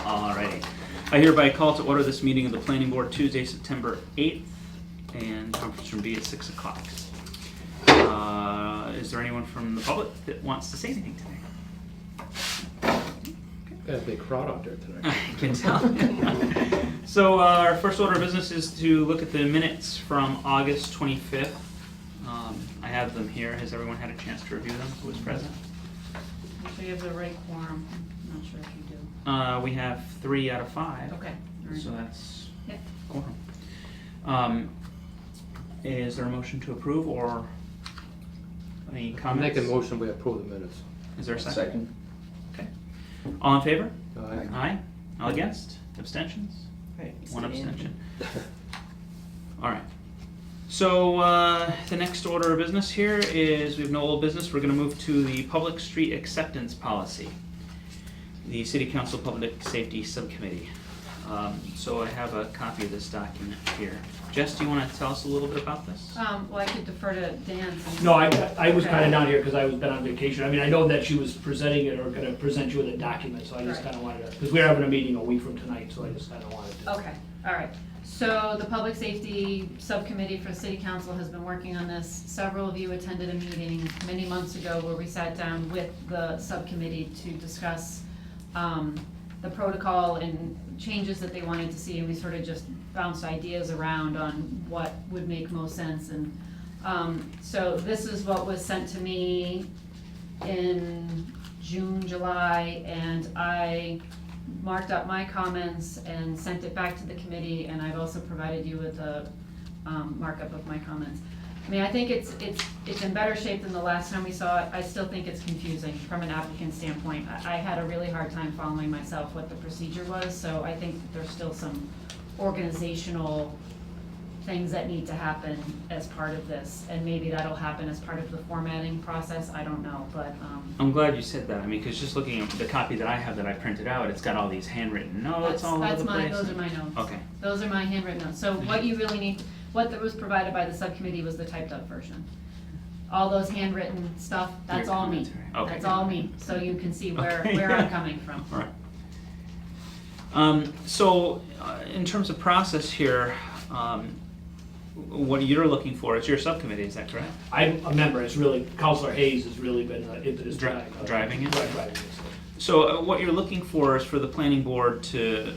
Alrighty. I hereby call to order this meeting of the Planning Board Tuesday, September 8th, and conference room B at 6 o'clock. Is there anyone from the public that wants to say anything today? Got a big crowd out there tonight. I can tell. So our first order of business is to look at the minutes from August 25th. I have them here. Has everyone had a chance to review them? Who was present? So you have the right quorum. I'm not sure if you do. We have 3 out of 5. Okay. All right. So that's Yep. quorum. Is there a motion to approve or any I'm comments? making a motion, we approve the minutes. Is there a second? Okay. All in favor? Aye. Aye. All against? Abstentions? One abstention. All right. So the next order of business here is we have no old business. We're going to move to the public street acceptance policy, the City Council Public Safety Subcommittee. So I have a copy of this document here. Jess, do you want to tell us a little bit about this? Well, I could defer to Dan. No, I was kind of down here because I was been on vacation. I mean, I know that she was presenting it or going to present you with a document, so I just Right. kind of wanted to, because we're having a meeting a week from tonight, so I just kind of wanted to. Okay, all right. So the Public Safety Subcommittee for City Council has been working on this. Several of you attended a meeting many months ago where we sat down with the subcommittee to discuss the protocol and changes that they wanted to see, and we sort of just bounced ideas around on what would make most sense. And so this is what was sent to me in June, July, and I marked up my comments and sent it back to the committee, and I've also provided you with a markup of my comments. I mean, I think it's in better shape than the last time we saw it. I still think it's confusing from an applicant standpoint. I had a really hard time following myself what the procedure was, so I think that there's still some organizational things that need to happen as part of this, and maybe that'll happen as part of the formatting process, I don't know, but. I'm glad you said that. I mean, because just looking at the copy that I have that I printed out, it's got all these handwritten notes all over the place. Those are my notes. Okay. Those are my handwritten notes. So what you really need, what was provided by the subcommittee was the typed up version. All those handwritten stuff, that's Your all me. commentary. Okay. That's all me, so you can see where Okay. I'm coming from. All right. So in terms of process here, what you're looking for, it's your subcommittee, is that correct? I'm a member. It's really, Counselor Hayes has really been into this. Driving it? Right, driving it. So what you're looking for is for the planning board to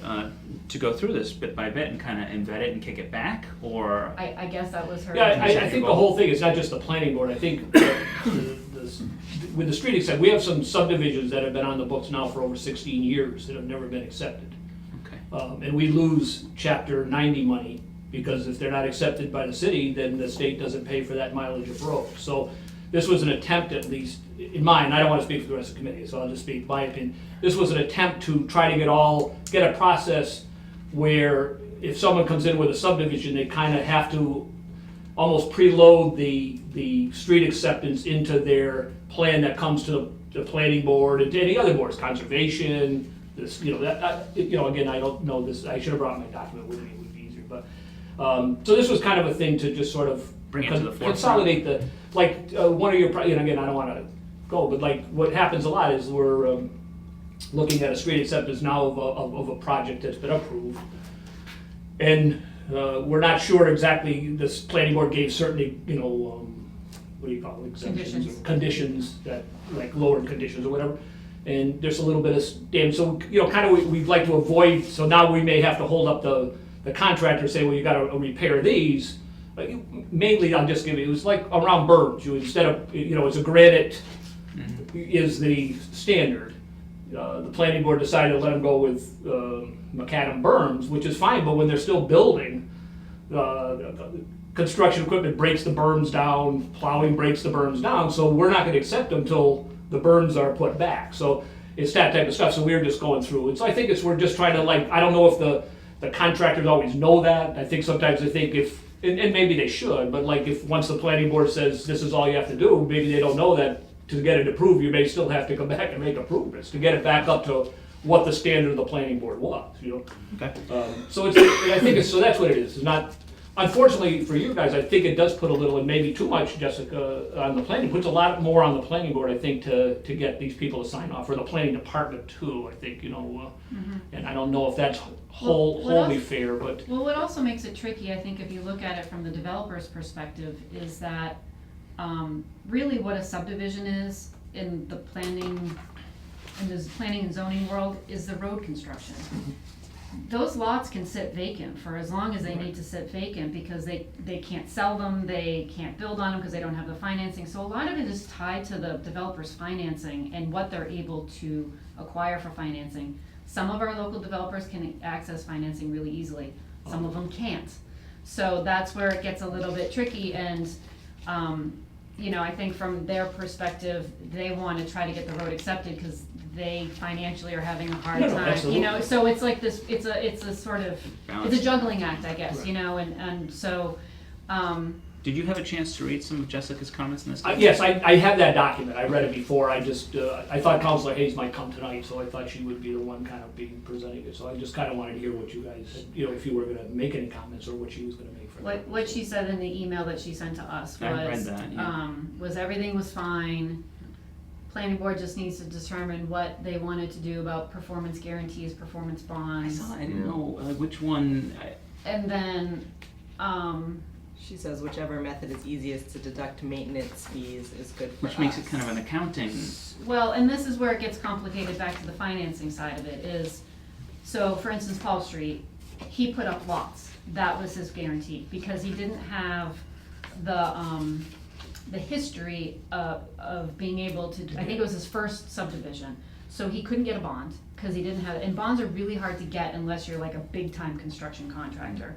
go through this bit by bit and kind of embed it and kick it back, or? I guess that was her. Yeah, I think the whole thing is not just the planning board. I think with the street accept, we have some subdivisions that have been on the books now for over 16 years that have never been accepted. Okay. And we lose Chapter 90 money because if they're not accepted by the city, then the state doesn't pay for that mileage of road. So this was an attempt, at least in mine, I don't want to speak for the rest of the committee, so I'll just speak my opinion. This was an attempt to try to get a process where if someone comes in with a subdivision, they kind of have to almost preload the street acceptance into their plan that comes to the planning board and to any other boards, conservation, this, again, I don't know this, I should have brought my document with me, it would be easier, but, so this was kind of a thing to just sort of Bring it to the forefront. consolidate one of your, and again, I don't want to go, but like what happens a lot is we're looking at a street acceptance now of a project that's been approved. And we're not sure exactly, this planning board gave certainly, what do you call it? Exemptions or conditions that, like lowered conditions or whatever. And there's a little bit of damage, so, kind of we'd like to avoid, so now we may have to hold up the contractor and say, well, you gotta repair these. Mainly, I'll just give you, it was like around berms, instead of, it's a granite is the standard. The planning board decided to let them go with macadam berms, which is fine, but when they're still building, construction equipment breaks the berms down, plowing breaks the berms down, so we're not gonna accept them until the berms are put back. So it's that type of stuff, so we're just going through. And so I think we're just trying to I don't know if the contractors always know that. I think sometimes they think and maybe they should, but if once the planning board says this is all you have to do, maybe they don't know that to get it approved, you may still have to come back and make improvements to get it back up to what the standard of the planning board was, Okay. So I think so that's what it is. It's not, unfortunately for you guys, I think it does put a little, and maybe too much, Jessica, on the planning, puts a lot more on the planning board, I think, to get these people to sign off, or the planning department too, I think, and I don't know if that's wholly fair, but. Well, what also makes it tricky, I think, if you look at it from the developer's perspective, is that really what a subdivision is in the planning and zoning world is the road construction. Those lots can sit vacant for as long as they need to sit vacant because they can't sell them, they can't build on them because they don't have the financing. So a lot of it is tied to the developer's financing and what they're able to acquire for financing. Some of our local developers can access financing really easily, some of them can't. So that's where it gets a little bit tricky, and I think from their perspective, they want to try to get the road accepted because they financially are having a hard No, time, absolutely. so it's like this, it's a sort of, Balance. it's a juggling act, I guess, Right. and so, Did you have a chance to read some of Jessica's comments in this? Yes, I have that document, I read it before, I just, I thought Councilor Hayes might come tonight, so I thought she would be the one kind of being presenting it, so I just kind of wanted to hear what you guys, if you were gonna make any comments, or what she was gonna make for that. what she said in the email that she sent to us I read was, that, yeah. was everything was fine. Planning board just needs to determine what they wanted to do about performance guarantees, performance I bonds. saw. I didn't know which one. And then, She says whichever method is easiest to deduct maintenance fees is good for us. Which makes it kind of an accounting. well, and this is where it gets complicated back to the financing side of it is, so for instance, Paul Street, he put up lots. That was his guarantee, because he didn't have the history of being able to, I think it was his first subdivision. So he couldn't get a bond, because he didn't have, and bonds are really hard to get unless you're like a big-time construction contractor.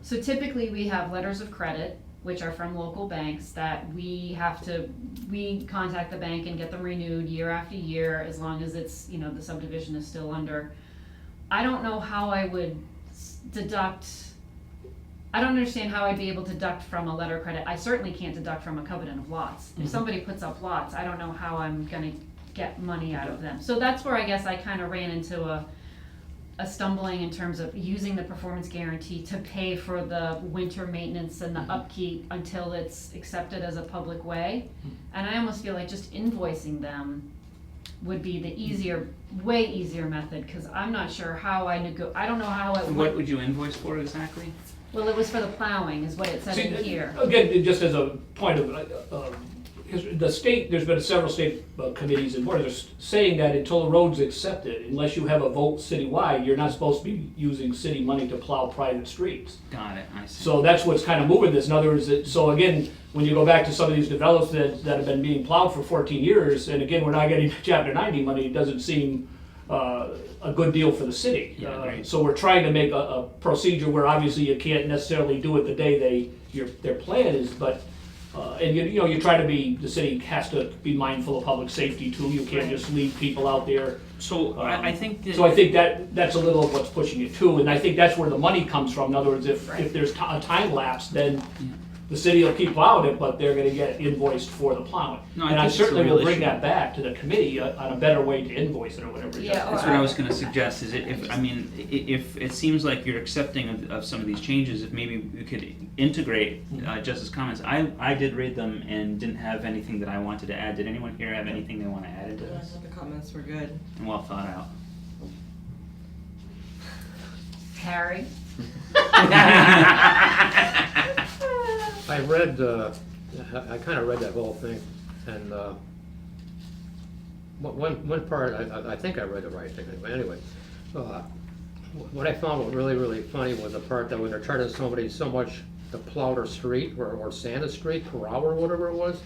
So typically, we have letters of credit, which are from local banks, that we contact the bank and get them renewed year after year, as long as it's, the subdivision is still under. I don't know how I would deduct, I don't understand how I'd be able to deduct from a letter of credit. I certainly can't deduct from a covenant of lots. If somebody puts up lots, I don't know how I'm gonna get money out of them. So that's where I guess I kind of ran into a stumbling in terms of using the performance guarantee to pay for the winter maintenance and the upkeep until it's accepted as a public way. And I almost feel like just invoicing them would be the way easier method, because I'm not sure how I don't know how it would. What would you invoice for exactly? Well, it was for the plowing, is what it said in here. Again, just as a point of, the state, there's been several state committees and boards saying that until the road's accepted, unless you have a vote citywide, you're not supposed to be using city money to plow private streets. Got it. I see. So that's what's kind of moving this. In other words, so again, when you go back to some of these developments that have been being plowed for 14 years, and again, we're not getting Chapter 90 money, it doesn't seem a good deal for the city. Yeah, great. So we're trying to make a procedure where obviously you can't necessarily do it the day their plan is, but and you try to be, the city has to be mindful of public safety too. You can't just leave people out there. So I think that. So I think that's a little of what's pushing it too, and I think that's where the money comes from. In other words, if there's a time lapse, then the city will keep plowing it, but they're gonna get invoiced for the plowing. No, I And I think it's a certainly real will bring issue. that back to the committee on a better way to invoice it or whatever. Yeah, That's what I was going to suggest. Is if it seems like you're accepting of some of these changes, if maybe we could integrate Jess's comments. I did read them and didn't have anything that I wanted to add. Did anyone here have anything they want to add to this? The comments were good. And well thought out. Harry? I read, I kind of read that whole thing, and one part, I think I read the right thing, but anyway. What I found really, really funny was the part that when they're charging somebody so much to plow their street, or sand the street per hour, or whatever it was.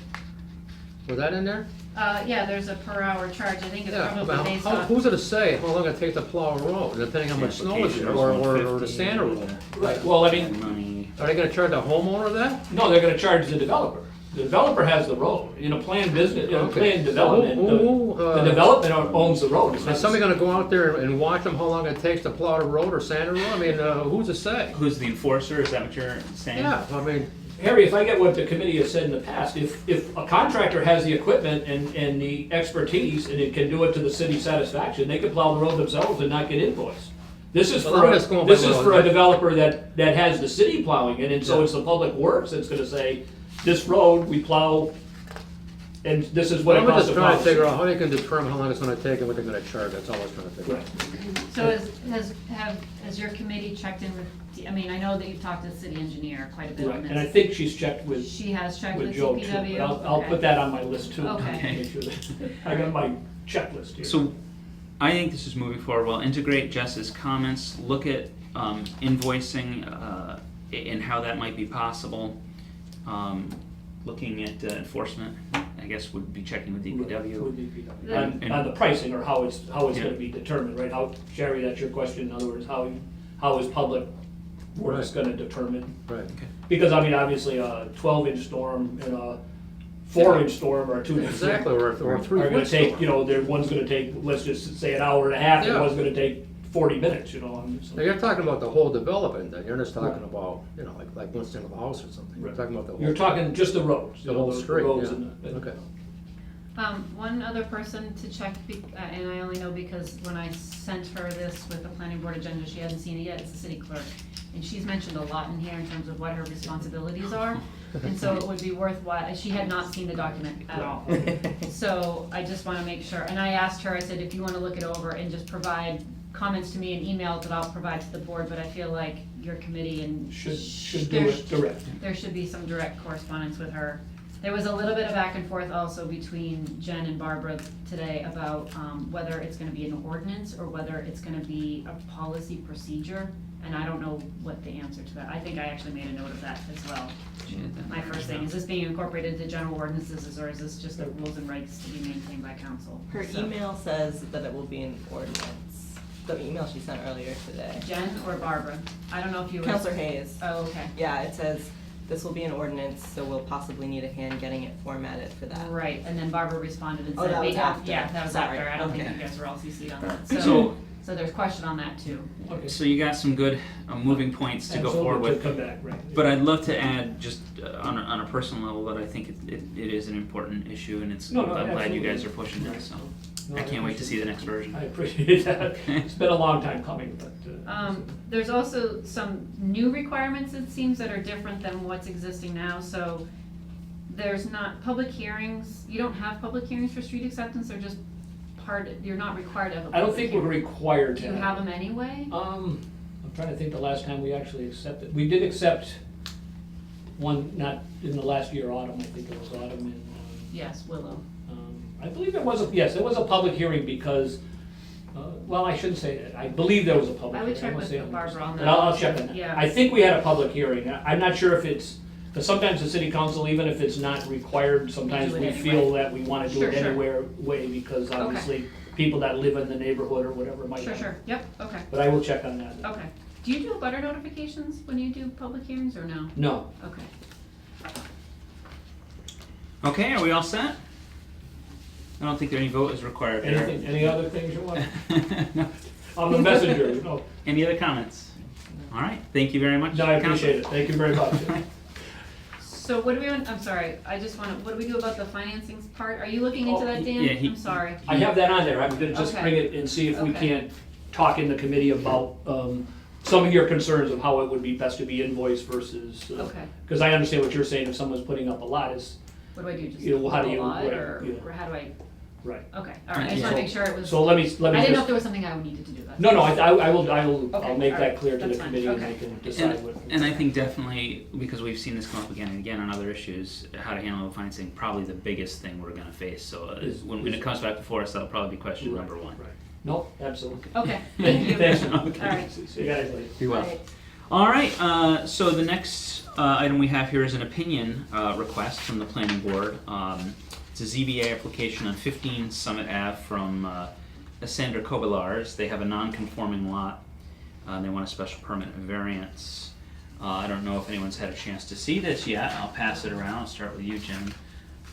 Was that in there? Yeah, there's a per hour charge, I think it's Yeah, probably well, based on. who's it to say how long it takes to plow a road, depending on how much snow is there, or the sand road? Right, well, I mean, Money. Are they gonna charge the homeowner that? no, they're gonna charge the developer. The developer has the road. In a planned business, in a Okay. planned development, Who, the development owns the road. It's not Is somebody gonna go out there and watch them how long it takes to plow the road or sand the road? I mean, who's to say? Who's the enforcer? Is that what you're saying? Yeah, I mean, Harry, if I get what the committee has said in the past, if a contractor has the equipment and the expertise and it can do it to the city's satisfaction, they can plow the road themselves and not get invoiced. This is Well, I'm just going by this is what- for a developer that has the city plowing it, and so Yeah. it's the public works that's gonna say, this road, we plow, and this is what it I'm costs just to trying plow. to figure out how they can determine how long it's gonna take and what they're gonna charge, that's all I was trying to figure out. Right. So has your committee checked in with, I mean, I know that you've talked to the city engineer quite a bit on Right, this. and I think she's checked with She has checked with Joe too, DPW? but I'll Okay. put that on my list too. Okay. Make sure that- I got my checklist here. So, I think this is moving forward well. Integrate Jess's comments, look at invoicing and how that might be possible. Looking at enforcement, I guess would be checking with DPW. With DPW. Then- On the pricing, or how it's Yeah. gonna be determined, right? How, Sherry, that's your question, in other words, how is public works Right. gonna determine? Right. Because, I mean, obviously, a 12-inch storm and a 4-inch storm are two different. Exactly, or Are 3 gonna foot take, storm. you know, one's gonna take, let's just say an hour and a half, and Yeah. one's gonna take 40 minutes, you know? Now, you're talking about the whole development, then, you're just talking about, you know, like one single house or something, you're Right. talking about the whole. You're talking just the roads. you The know, whole street, roads yeah. and the- Okay. One other person to check, and I only know because when I sent her this with the planning board agenda, she hasn't seen it yet, it's the city clerk. And she's mentioned a lot in here in terms of what her responsibilities are, and so it would be worthwhile, she had not seen the document at all. So I just wanna make sure, and I asked her, I said, if you wanna look it over and just provide comments to me in email that I'll provide to the board, but I feel like your committee and. Should do it direct. There should be some direct correspondence with her. There was a little bit of back and forth also between Jen and Barbara today about whether it's gonna be an ordinance or whether it's gonna be a policy procedure, and I don't know what the answer to that. I think I actually made a note of that as well. My first thing, is this being incorporated into general ordinances, or is this just the rules and regs to be maintained by council? Her So- email says that it will be an ordinance. The email she sent earlier today. Jen or Barbara? I don't know if you were. Counselor Hayes. Oh, okay. Yeah, it says this will be an ordinance, so we'll possibly need a hand getting it formatted for that. Right, and then Barbara responded and Oh, said. that was we have- after. Yeah, that was Sorry. after. I don't think Okay. you guys were all CC'd on that. So- So there's question on that too. Okay. So you got some good moving points to go forward Absolutely, with. to come back, right. But I'd love to add, just on a personal level, that I think it is an important issue, and it's, No, I'm no, glad you absolutely. guys are pushing it, so. No, I can't wait to see the next version. I appreciate that. It's been a long time coming, but. There's also some new requirements, it seems, that are different than what's existing now, so there's not public hearings, you don't have public hearings for street acceptance, they're just you're not required to have a I don't public think we're hearing. required to. Do you have them anyway? I'm trying to think the last time we actually accepted, we did accept one, not in the last year, autumn, I think it was autumn in, Yes, Willow. I believe there was yes, there was a public hearing because, well, I shouldn't say that, I believe there was a public I hearing. would check won't with say 100%. Barbara on But that. I'll check on that. Yeah. I think we had a public hearing, I'm not sure if it's, because sometimes the city council, even if it's not required, sometimes do it we anyway. feel that we wanna do Sure, it sure. anywhere way, because Okay. obviously, people that live in the neighborhood or whatever might. Sure, have- sure, yep, okay, But I will check on that. okay. Do you do butter notifications when you do public hearings, or no? No, Okay. Okay, are we all set? I don't think any vote is required there. anything, any other things you want? No. I'm the messenger, you know. Any other comments? All right, thank you very much. No, I appreciate it, thank you very much. So what do we, I'm sorry, I just wanna, what do we do about the financing part? Are you looking into that, Dan? yeah, I'm sorry. I have that on there, I'm gonna just Okay. bring it and see if we Okay. can't talk in the committee about, some of your concerns of how it would be best to be invoiced versus. Okay, Because I understand what you're saying, if someone's putting up a lot, is, what do I do, just You know, how do a you- lot, right, or, yeah. or how do I, right. okay, alright, I just wanna Yeah. make sure it was, So let me I just. didn't know if there was something I needed to do, that's. No, I will, Okay, I'll make all that right, clear to the that's fine, committee and okay. they can decide what. And I think definitely, because we've seen this come up again and again on other issues, how to handle the financing, probably the biggest thing we're gonna face. So when it comes back before us, that'll probably be question Right, number one. right. No, absolutely. Okay, thank you. Thanks. Okay. Alright. See you guys later. Be well. Right. All right, so the next item we have here is an opinion request from the planning board. It's a ZBA application on 15 Summit Ave from Sandra Kobilars. They have a non-conforming lot. They want a special permit variance. I don't know if anyone's had a chance to see this yet. I'll pass it around. I'll start with you, Jim.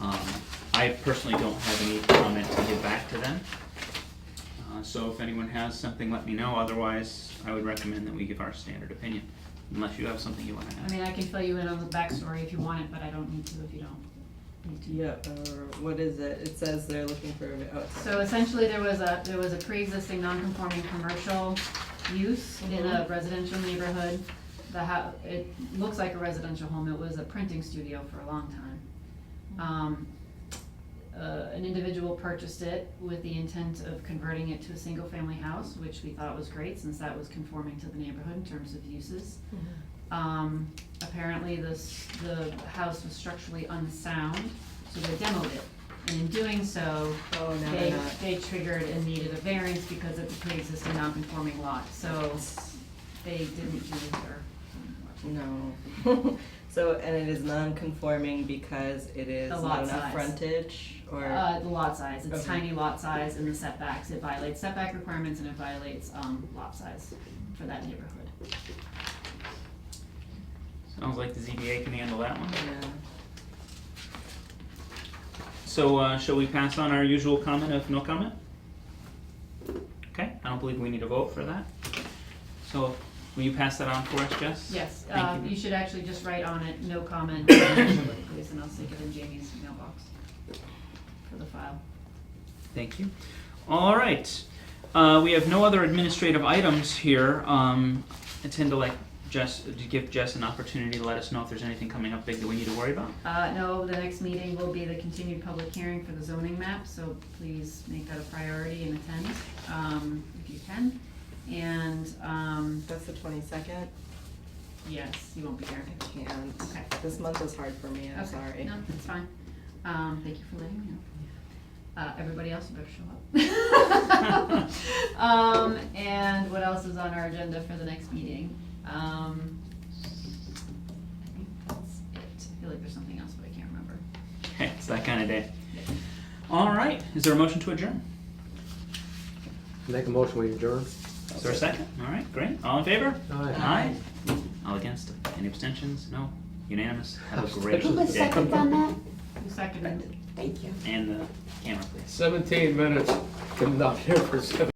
I personally don't have any comment to give back to them. So if anyone has something, let me know. Otherwise, I would recommend that we give our standard opinion, unless you have something you want to I add. mean, I can fill you in on the backstory if you want it, but I don't need to if you don't need to. Yep, what is it? It says they're looking for, oh, it's So essentially, there was a pre-existing non-conforming commercial use in a residential neighborhood. It looks like a residential home, it was a printing studio for a long time. An individual purchased it with the intent of converting it to a single-family house, which we thought was great since that was conforming to the neighborhood in terms of uses. Apparently the house was structurally unsound, so they demoed it. And in doing so, Oh, no, they're not. they triggered and needed a variance because it's a pre-existing non-conforming lot, so they didn't do their. No. So, and it is non-conforming because it is The not lot enough size. frontage, or? The lot size, it's Okay. tiny lot size and the setbacks, it violates setback requirements and it violates, lot size for that neighborhood. Sounds like the ZBA can handle that one. Yeah. So, shall we pass on our usual comment of no comment? Okay, I don't believe we need a vote for that. So, will you pass that on for us, Jess? Yes, Thank you. you should actually just write on it, no comment, please, and I'll stick it in Jamie's mailbox for the file. Thank you. All right, we have no other administrative items here. I tend to give Jess an opportunity to let us know if there's anything coming up big that we need to worry about. No, the next meeting will be the continued public hearing for the zoning map, so please make that a priority and attend, if you can. And, That's the 22nd? yes, you won't be here. I can't. Okay. This month is hard for me, I'm Okay, sorry. No, it's fine. Thank you for letting me know. Everybody else, you better show up. And what else is on our agenda for the next meeting? I think that's it. I feel like there's something else, but I can't remember. Okay, it's that kind of day. All right, is there a motion to adjourn? Make a motion, we adjourn. Is there a second? All right, great. All in favor? Aye. Aye. All against? Any abstentions? No? Unanimous? Have a great Who Who was day. second on that? Who seconded? Thank you. And the camera, please. 17 minutes, good enough here for 7.